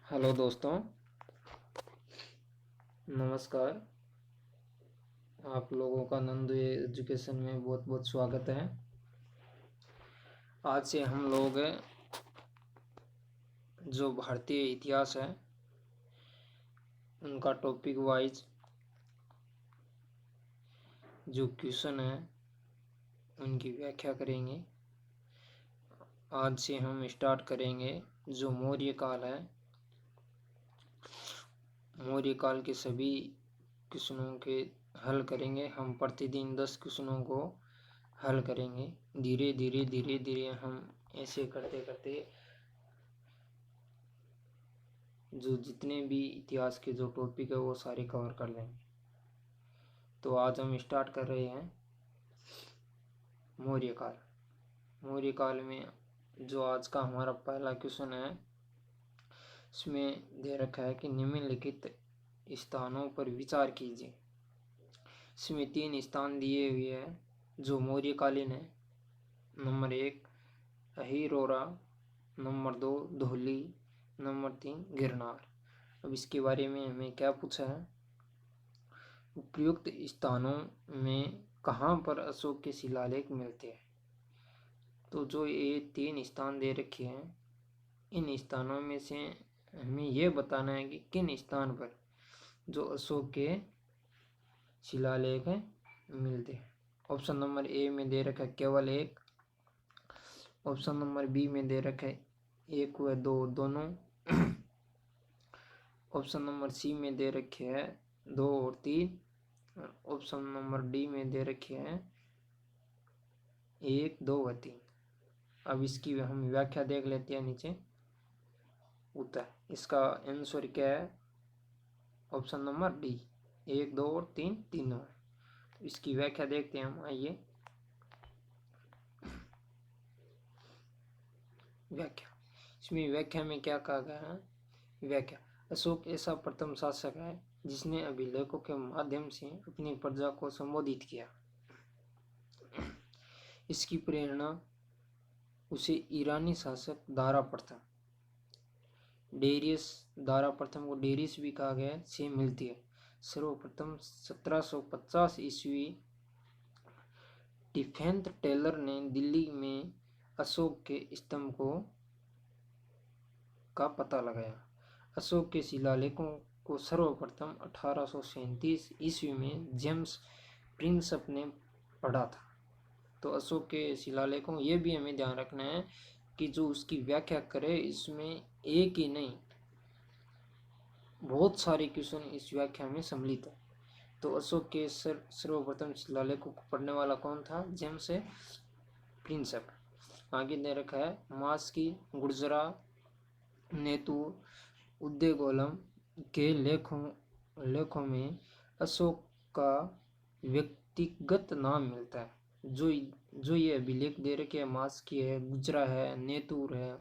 Hello दोस्तों, नमस्कार। आप लोगों का नंदू एजुकेशन में बहुत बहुत स्वागत है। आज से हम लोग जो भारतीय इतिहास है उनका टॉपिक वाइज जो क्वेश्चन है उनकी व्याख्या करेंगे। आज से हम स्टार्ट करेंगे जो मौर्य काल है। मौर्य काल के सभी क्वेश्चनों के हल करेंगे। हम प्रतिदिन 10 क्वेश्चनों को हल करेंगे। धीरे धीरे धीरे धीरे हम ऐसे करते करते जो जितने भी इतिहास के जो टॉपिक है वो सारे कवर कर लेंगे। तो आज हम स्टार्ट कर रहे हैं मौर्य काल। मौर्य काल में जो आज का हमारा पहला क्वेश्चन है इसमें दे रखा है कि निम्नलिखित स्थानों पर विचार कीजिए। इसमें 3 स्थान दिए हुए हैं जो मौर्यकालीन है। Number 1 Ahraura, number 2 Dhauli, number 3 Girnar. अब इसके बारे में हमें क्या पूछा है, उपयुक्त स्थानों में कहाँ पर अशोक के शिलालेख मिलते हैं। तो जो ये 3 स्थान दे रखे हैं इन स्थानों में से हमें ये बताना है कि किन स्थान पर जो अशोक के शिलालेख मिलते हैं। ऑप्शन नंबर ए में दे रखा है केवल एक, ऑप्शन नंबर बी में दे रखा है 1 व 2 दोनों, ऑप्शन नंबर सी में दे रखे हैं 2 और 3, ऑप्शन नंबर डी में दे रखे हैं 1, 2 व 3। अब इसकी हम व्याख्या देख लेते हैं। नीचे उत्तर इसका आंसर क्या है, ऑप्शन नंबर डी 1, 2 और 3 तीनों। इसकी व्याख्या देखते हैं हम। आइए व्याख्या। इसमें व्याख्या में क्या कहा गया है, व्याख्या अशोक ऐसा प्रथम शासक है जिसने अभिलेखों के माध्यम से अपनी प्रजा को संबोधित किया। इसकी प्रेरणा उसे ईरानी शासक दारा प्रथम, डेरियस दारा प्रथम को डेरियस भी कहा गया है, से मिलती है। सर्वप्रथम 1750 ईस्वी डिफेंथ टेलर ने दिल्ली में अशोक के स्तंभ का पता लगाया। अशोक के शिलालेखों को सर्वप्रथम 1837 ईस्वी में जेम्स प्रिंसप ने पढ़ा था। तो अशोक के शिलालेखों ये भी हमें ध्यान रखना है कि जो उसकी व्याख्या करे इसमें एक ही नहीं बहुत सारे क्वेश्चन इस व्याख्या में सम्मिलित है। तो अशोक के सर्वप्रथम शिलालेखों को पढ़ने वाला कौन था, जेम्स प्रिंसप। आगे दे रखा है मास्की, गुर्जरा, नेतूर, उद्देगोलम के लेखों में अशोक का व्यक्तिगत नाम मिलता है। जो ये अभिलेख दे रखे हैं, मास्की है, गुजरा है, नेतूर है,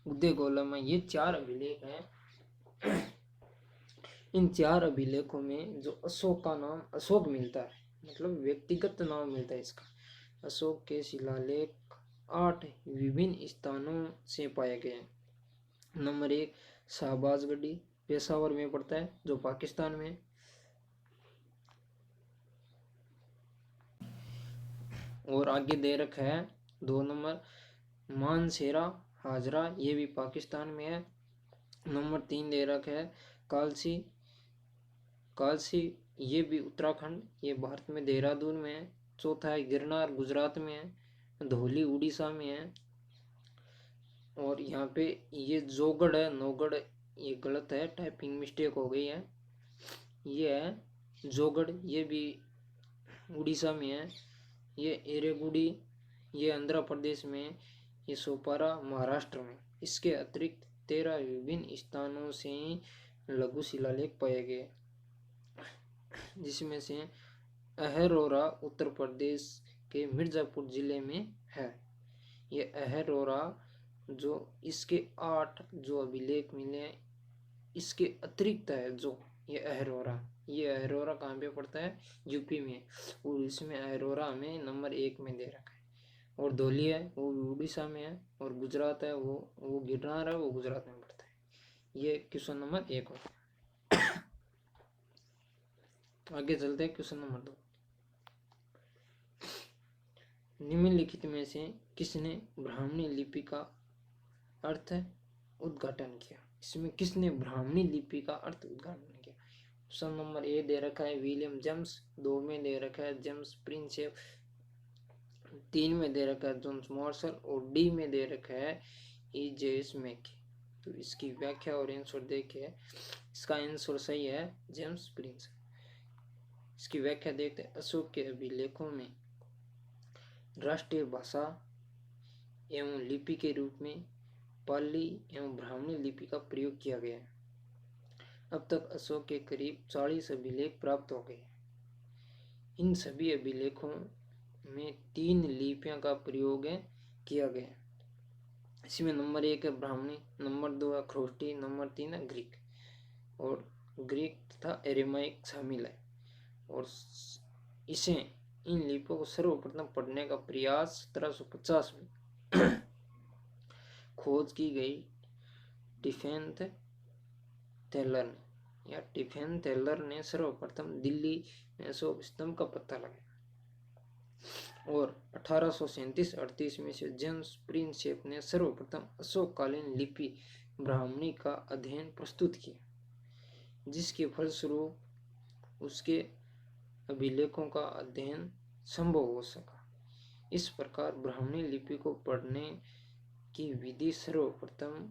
उद्देगोलम है, ये 4 अभिलेख हैं। इन 4 अभिलेखों में जो अशोक का नाम अशोक मिलता है, मतलब व्यक्तिगत नाम मिलता है इसका। अशोक के शिलालेख 8 विभिन्न स्थानों से पाए गए हैं। नंबर 1 शाहबाजगढ़ी, पेशावर में पड़ता है जो पाकिस्तान में। और आगे दे रखा है 2 नंबर मानसेरा हाजरा, ये भी पाकिस्तान में है। नंबर 3 दे रखा है कालसी, ये भी उत्तराखंड, ये भारत में देहरादून में है। चौथा है गिरनार, गुजरात में है। धौली उड़ीसा में है। और यहाँ पे ये जोगढ़ है, नौगढ़ ये गलत है, टाइपिंग मिस्टेक हो गई है। ये है जोगढ़, ये भी उड़ीसा में है। ये एरेगुड़ी ये आंध्र प्रदेश में। ये सोपारा महाराष्ट्र में। इसके अतिरिक्त 13 विभिन्न स्थानों से लघु शिलालेख पाए गए, जिसमें से अहरोरा उत्तर प्रदेश के मिर्जापुर जिले में है। ये अहरोरा जो इसके 8 जो अभिलेख मिले इसके अतिरिक्त है। जो ये अहरोरा कहाँ पे पड़ता है, यूपी में। और इसमें अहरोरा हमें नंबर 1 में दे रखा है। और धौली है वो उड़ीसा में है। और गुजरात है वो गिरनार है वो गुजरात में पड़ता है। ये क्वेश्चन नंबर 1 होता है। आगे चलते हैं क्वेश्चन नंबर 2। निम्नलिखित में से किसने ब्राह्मणी लिपि का अर्थ उद्घाटन किया? इसमें किसने ब्राह्मणी लिपि का अर्थ उद्घाटन किया? ऑप्शन नंबर ए दे रखा है विलियम जेम्स, 2 में दे रखा है जेम्स प्रिंसेप, 3 में दे रखा है जोन्स मॉर्सल और डी में दे रखा है ई.जे.एस. मैकी। तो इसकी व्याख्या और आंसर देखिए। इसका आंसर सही है जेम्स प्रिंस। इसकी व्याख्या देखते हैं। अशोक के अभिलेखों में राष्ट्रीय भाषा एवं लिपि के रूप में पाली एवं ब्राह्मणी लिपि का प्रयोग किया गया है। अब तक अशोक के करीब 40 अभिलेख प्राप्त हो गए। इन सभी अभिलेखों में 3 लिपियां का प्रयोग किया गया। इसमें नंबर 1 है ब्राह्मणी, नंबर 2 है ख्रोष्टी, नंबर 3 है ग्रीक। और ग्रीक तथा एरेमाइक शामिल है। और इसे इन लिपियों को सर्वप्रथम पढ़ने का प्रयास 1750 में खोज की गई टिफेन थेलर ने सर्वप्रथम दिल्ली में अशोक स्तंभ का पता लगाया। और 1837-38 में से जेम्स प्रिंसेप ने सर्वप्रथम अशोककालीन लिपि ब्राह्मणी का अध्ययन प्रस्तुत किया, जिसके फलस्वरूप उसके अभिलेखों का अध्ययन संभव हो सका। इस प्रकार ब्राह्मणी लिपि को पढ़ने की विधि सर्वप्रथम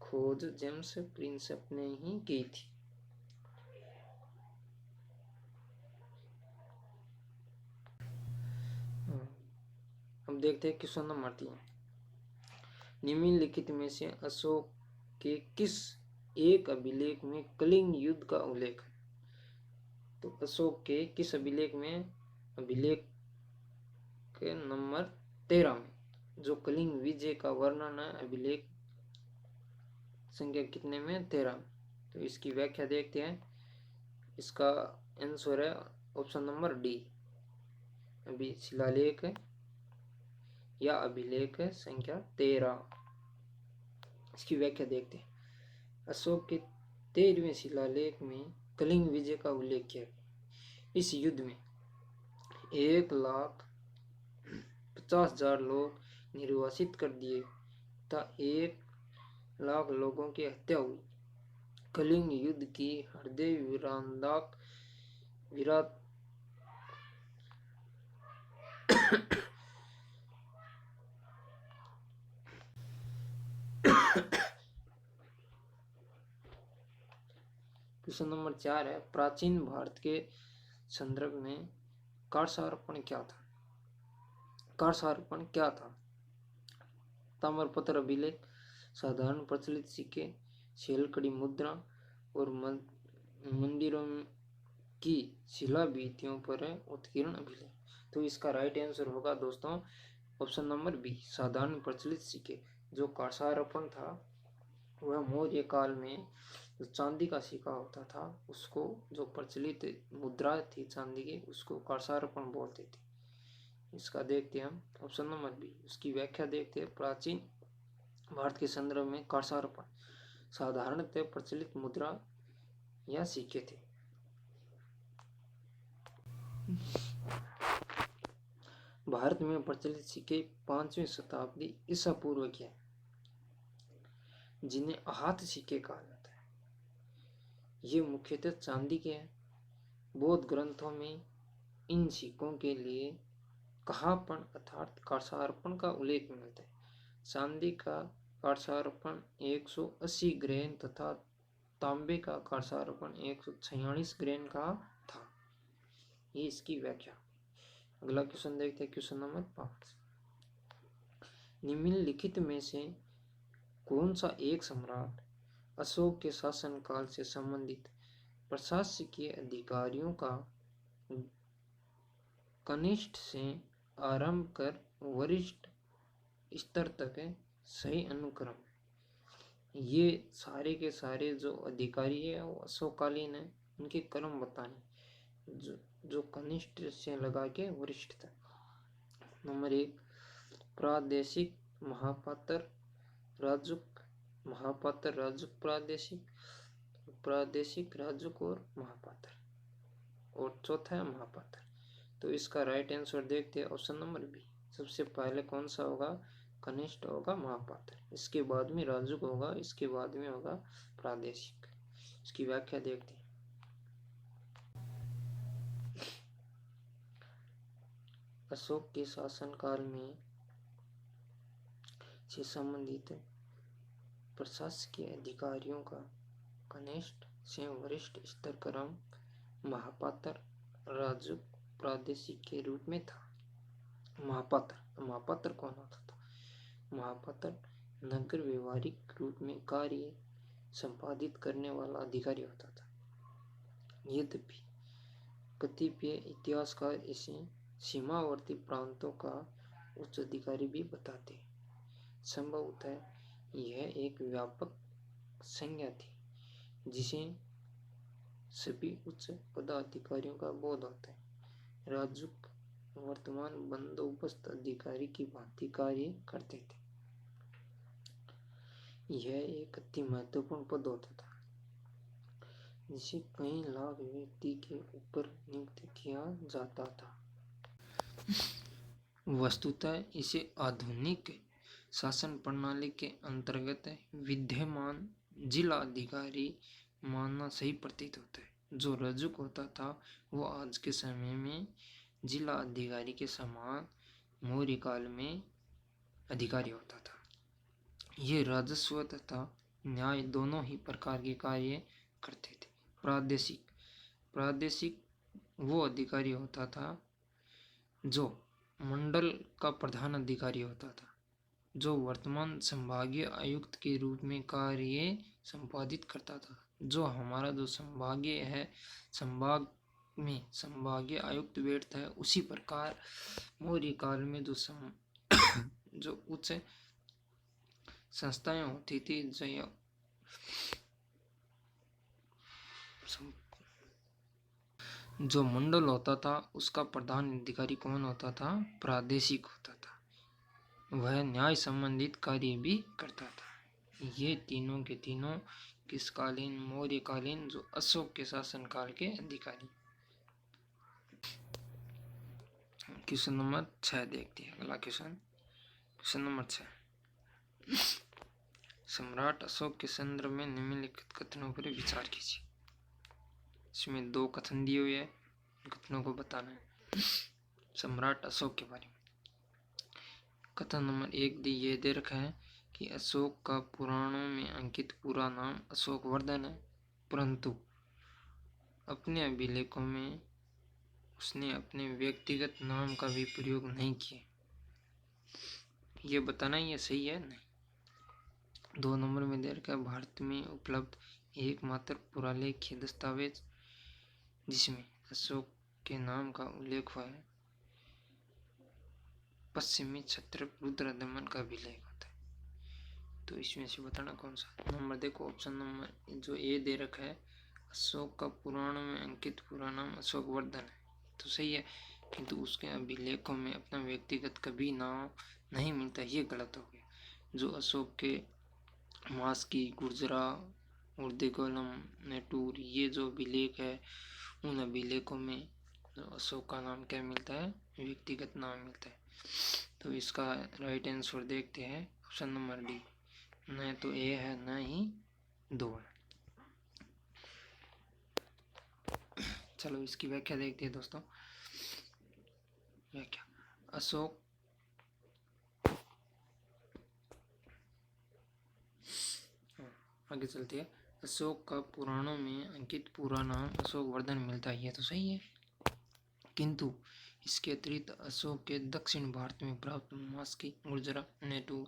खोज जेम्स प्रिंसेप ने ही की थी। अब देखते हैं क्वेश्चन नंबर 3। निम्नलिखित में से अशोक के किस एक अभिलेख में कलिंग युद्ध का उल्लेख है? तो अशोक के किस अभिलेख में, अभिलेख के नंबर 13 में जो कलिंग विजय का वर्णन है, अभिलेख संख्या कितने में, 13 में। तो इसकी व्याख्या देखते हैं। इसका आंसर है ऑप्शन नंबर डी, अभी शिलालेख या अभिलेख संख्या 13। इसकी व्याख्या देखते हैं। अशोक के 13वें शिलालेख में कलिंग विजय का उल्लेख किया गया। इस युद्ध में 1,50,000 लोग निर्वासित कर दिए तथा 1,00,000 लोगों की हत्या हुई। कलिंग युद्ध की हृदय विराट क्वेश्चन नंबर 4 है। प्राचीन भारत के संदर्भ में कारसारपण क्या था? कारसारपण क्या था? ताम्रपत्र अभिलेख, साधारण प्रचलित सिक्के, शैलकड़ी मुद्रा और मंदिरों की शिला भित्तियों पर उत्कीर्ण अभिलेख। तो इसका राइट आंसर होगा दोस्तों ऑप्शन नंबर बी, साधारण प्रचलित सिक्के। जो कारसारपण था वह मौर्य काल में जो चांदी का सिक्का होता था उसको, जो प्रचलित मुद्रा थी चांदी की, उसको कारसारपण बोलते थे। इसका देखते हैं हम ऑप्शन नंबर बी। उसकी व्याख्या देखते हैं। प्राचीन भारत के संदर्भ में कारसारपण साधारणतः प्रचलित मुद्रा या सिक्के थे। भारत में प्रचलित सिक्के 5वीं शताब्दी ईसा पूर्व के हैं, जिन्हें आहत सिक्के कहा जाता है। ये मुख्यतः चांदी के हैं। बौद्ध ग्रंथों में इन सिक्कों के लिए कहापन अर्थात कारसारपण का उल्लेख मिलता है। चांदी का कारसारपण 180 ग्रेन तथा तांबे का कारसारपण 146 ग्रेन का था। ये इसकी व्याख्या। अगला क्वेश्चन देखते हैं, क्वेश्चन नंबर 5। निम्नलिखित में से कौन सा एक सम्राट अशोक के शासनकाल से संबंधित प्रशासकीय अधिकारियों का कनिष्ठ से आरंभ कर वरिष्ठ स्तर तक सही अनुक्रम है? ये सारे के सारे जो अधिकारी है वो अशोककालीन है, उनके क्रम बताने, जो कनिष्ठ से लगा के वरिष्ठ तक। नंबर 1 प्रादेशिक महापात्र राजुक महापात्र, राजुक, प्रादेशिक, प्रादेशिक, राजुक और महापात्र, और चौथा है महापात्र। तो इसका राइट आंसर देखते हैं ऑप्शन नंबर बी। सबसे पहले कौन सा होगा? कनिष्ठ होगा महापात्र, इसके बाद में राजुक होगा, इसके बाद में होगा प्रादेशिक। इसकी व्याख्या देखते हैं। अशोक के शासनकाल में से संबंधित प्रशासकीय अधिकारियों का कनिष्ठ से वरिष्ठ स्तर क्रम महापात्र, राजुक, प्रादेशिक के रूप में था। महापात्र कौन होता था? महापात्र नगर व्यवहारिक रूप में कार्य संपादित करने वाला अधिकारी होता था। यद्यपि कतिपय इतिहासकार इसे सीमावर्ती प्रांतों का उच्च अधिकारी भी बताते हैं। संभवतः यह एक व्यापक संज्ञा थी जिसे सभी उच्च पदाधिकारियों का बोध होता है। राजुक वर्तमान बंदोबस्त अधिकारी की भांति कार्य करते थे। यह एक अति महत्वपूर्ण पद होता था जिसे कई लाख व्यक्ति के ऊपर नियुक्त किया जाता था। वस्तुतः इसे आधुनिक शासन प्रणाली के अंतर्गत विद्यमान जिला अधिकारी मानना सही प्रतीत होता है। जो राजुक होता था वो आज के समय में जिला अधिकारी के समान मौर्य काल में अधिकारी होता था। ये राजस्व तथा न्याय दोनों ही प्रकार के कार्य करते थे। प्रादेशिक वो अधिकारी होता था जो मंडल का प्रधान अधिकारी होता था, जो वर्तमान संभागीय आयुक्त के रूप में कार्य संपादित करता था। जो हमारा जो संभागीय है, संभाग में संभागीय आयुक्त बैठता है, उसी प्रकार मौर्य काल में जो उच्च संस्थाएं होती थी, जो मंडल होता था उसका प्रधान अधिकारी कौन होता था? प्रादेशिक होता था। वह न्याय संबंधित कार्य भी करता था। ये तीनों के तीनों किसकालीन? मौर्यकालीन, जो अशोक के शासनकाल के अधिकारी। क्वेश्चन नंबर 6 देखते हैं। अगला क्वेश्चन नंबर 6। सम्राट अशोक के संदर्भ में निम्नलिखित कथनों पर विचार कीजिए। इसमें 2 कथन दिए हुए हैं, कथनों को बताना है सम्राट अशोक के बारे में। कथन नंबर 1 ये दे रखा है कि अशोक का पुराणों में अंकित पूरा नाम अशोकवर्धन है, परंतु अपने अभिलेखों में उसने अपने व्यक्तिगत नाम का भी प्रयोग नहीं किया। ये बताना ये सही है नहीं। 2 नंबर में दे रखा है भारत में उपलब्ध एकमात्र पुरालेख्य दस्तावेज जिसमें अशोक के नाम का उल्लेख हुआ है पश्चिमी क्षत्रप रुद्रदमन का अभिलेख होता है। तो इसमें से बताना कौन सा नंबर। देखो ऑप्शन नंबर जो ए दे रखा है, अशोक का पुराणों में अंकित पूरा नाम अशोकवर्धन है, तो सही है, किंतु उसके अभिलेखों में अपना व्यक्तिगत कभी नाम नहीं मिलता, ये गलत हो गया। जो अशोक के मास्की, गुर्जरा, उर्देगोलम, नेटूर, ये जो अभिलेख है, उन अभिलेखों में अशोक का नाम क्या मिलता है? व्यक्तिगत नाम मिलता है। तो इसका राइट आंसर देखते हैं ऑप्शन नंबर डी। न तो ए है न ही 2 है। चलो इसकी व्याख्या देखते हैं दोस्तों। व्याख्या, अशोक आगे चलते हैं। अशोक का पुराणों में अंकित पूरा नाम अशोकवर्धन मिलता है, ये तो सही है, किंतु इसके अतिरिक्त अशोक के दक्षिण भारत में प्राप्त मास्की, गुर्जरा, नेटू,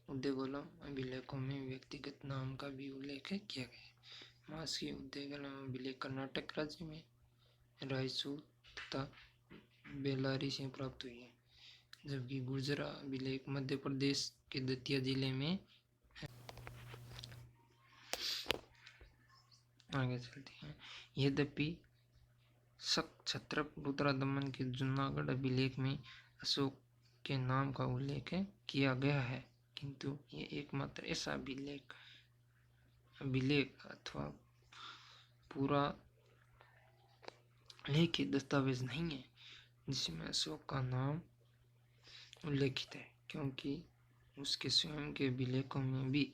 उद्देगोलम अभिलेखों में व्यक्तिगत नाम का भी उल्लेख किया गया है। मास्की, उद्देगोलम अभिलेख कर्नाटक राज्य में रायचूर तथा बेल्लारी से प्राप्त हुई है, जबकि गुर्जरा अभिलेख मध्य प्रदेश के दतिया जिले में है। आगे चलते हैं। यद्यपि क्षत्रप रुद्रदमन के जूनागढ़ अभिलेख में अशोक के नाम का उल्लेख किया गया है, किंतु ये एकमात्र ऐसा अभिलेख अभिलेख अथवा पूरा लेखित दस्तावेज नहीं है जिसमें अशोक का नाम उल्लेखित है, क्योंकि उसके स्वयं के अभिलेखों में भी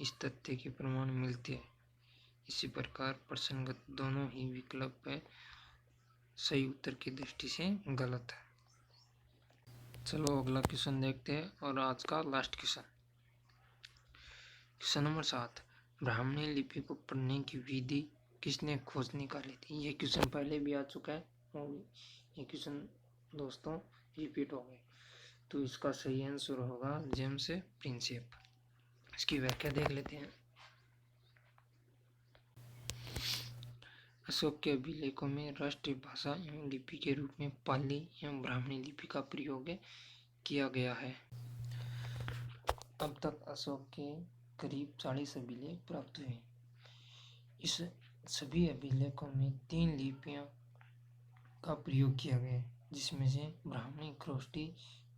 इस तथ्य के प्रमाण मिलते हैं। इसी प्रकार प्रसंगत दोनों ही विकल्प सही उत्तर की दृष्टि से गलत है। चलो अगला क्वेश्चन देखते हैं और आज का लास्ट क्वेश्चन। क्वेश्चन नंबर 7, ब्राह्मणी लिपि को पढ़ने की विधि किसने खोज निकाली थी? ये क्वेश्चन पहले भी आ चुका है और ये क्वेश्चन दोस्तों रिपीट हो गए। तो इसका सही आंसर होगा जेम्स प्रिंसेप। इसकी व्याख्या देख लेते हैं। अशोक के अभिलेखों में राष्ट्रीय भाषा एवं लिपि के रूप में पाली एवं ब्राह्मणी लिपि का प्रयोग किया गया है। अब तक अशोक के करीब 40 अभिलेख प्राप्त हुए। इस सभी अभिलेखों में 3 लिपियां का प्रयोग किया गया है, जिसमें से ब्राह्मणी, ख्रोष्टी,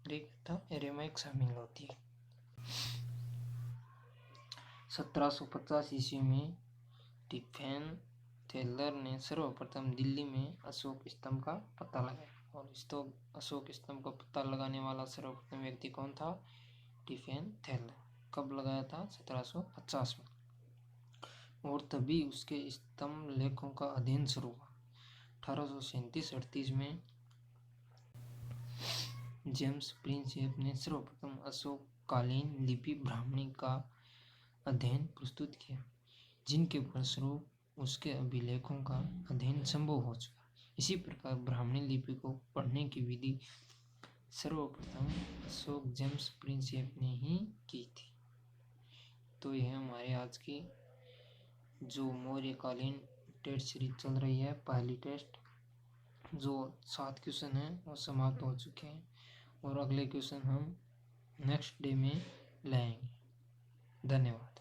ग्रीक तथा एरेमाइक शामिल होती है। 1750 ईस्वी में स्टीफेन थेलर ने सर्वप्रथम दिल्ली में अशोक स्तंभ का पता लगाया, और अशोक स्तंभ का पता लगाने वाला सर्वप्रथम व्यक्ति कौन था? Stephen Thaler. कब लगाया था? 1750 में। और तभी उसके स्तंभ लेखों का अध्ययन शुरू हुआ। 1837-38 में जेम्स प्रिंसेप ने सर्वप्रथम अशोककालीन लिपि ब्राह्मणी का अध्ययन प्रस्तुत किया, जिनके फलस्वरूप उसके अभिलेखों का अध्ययन संभव हो चुका। इसी प्रकार ब्राह्मणी लिपि को पढ़ने की विधि सर्वप्रथम अशोक जेम्स प्रिंसेप ने ही की थी। तो यह हमारे आज की जो मौर्यकालीन टेस्ट सीरीज चल रही है, पहली टेस्ट, जो 7 क्वेश्चन हैं वो समाप्त हो चुके हैं, और अगले क्वेश्चन हम नेक्स्ट डे में लाएंगे। धन्यवाद।